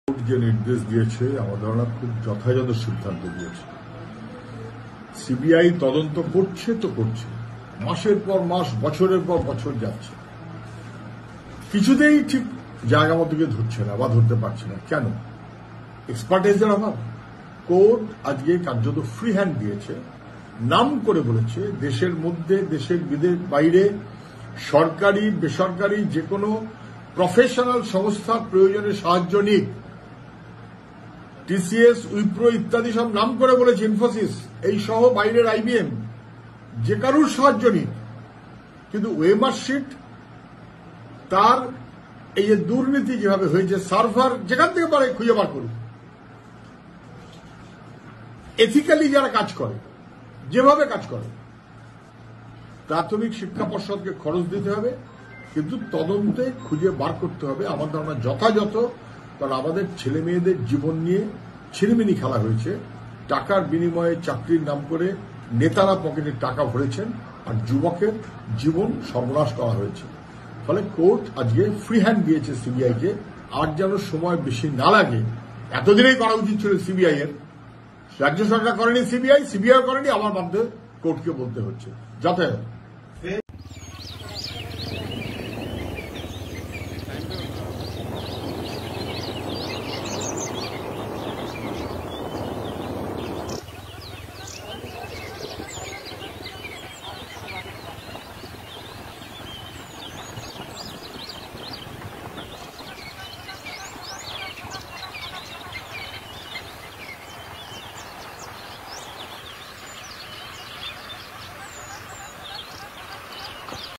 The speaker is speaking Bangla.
কোর্ট যে নির্দেশ দিয়েছে আমার ধারণা খুব যথাযথ সিদ্ধান্ত দিয়েছে। সিবিআই তদন্ত করছে তো করছে, মাসের পর মাস বছরের পর বছর যাচ্ছে, কিছুতেই ঠিক জায়গা মতো গিয়ে ধরছে না বা ধরতে পারছে না। কেন? এক্সপার্টাইজের অভাব। কোর্ট আজকে কার্যত ফ্রি হ্যান্ড দিয়েছে, নাম করে বলেছে দেশের মধ্যে দেশের বাইরে সরকারি বেসরকারি যে কোনো প্রফেশনাল সংস্থা প্রয়োজনে সাহায্য নিক। টিসিএস, উইপ্রো ইত্যাদি সব নাম করে বলেছে, ইনফোসিস এই সহ বাইরের আইবিএম যে কারুর সাহায্য নিক, কিন্তু ওয়েমার্কশিট তার এই যে দুর্নীতি যেভাবে হয়েছে, সার্ভার যেখান থেকে পারে খুঁজে বার করুক। এথিক্যালি যারা কাজ করে, যেভাবে কাজ করে, প্রাথমিক শিক্ষা পর্ষদকে খরচ দিতে হবে, কিন্তু তদন্তে খুঁজে বার করতে হবে। আমার ধারণা যথাযথ, কারণ আমাদের ছেলে মেয়েদের জীবন নিয়ে ছিনিমিনি খেলা হয়েছে। টাকার বিনিময়ে চাকরির নাম করে নেতারা পকেটে টাকা ভরেছেন, আর যুবকের জীবন সর্বনাশ করা হয়েছে। ফলে কোর্ট আজকে ফ্রি হ্যান্ড দিয়েছে সিবিআইকে। আর যেন সময় বেশি না লাগে, এতদিনেই করা উচিত ছিল সিবিআই এর। রাজ্য সরকার করেনি, সিবিআই করেনি, আমার বাধ্য কোর্টকে বলতে হচ্ছে। যথাযথ।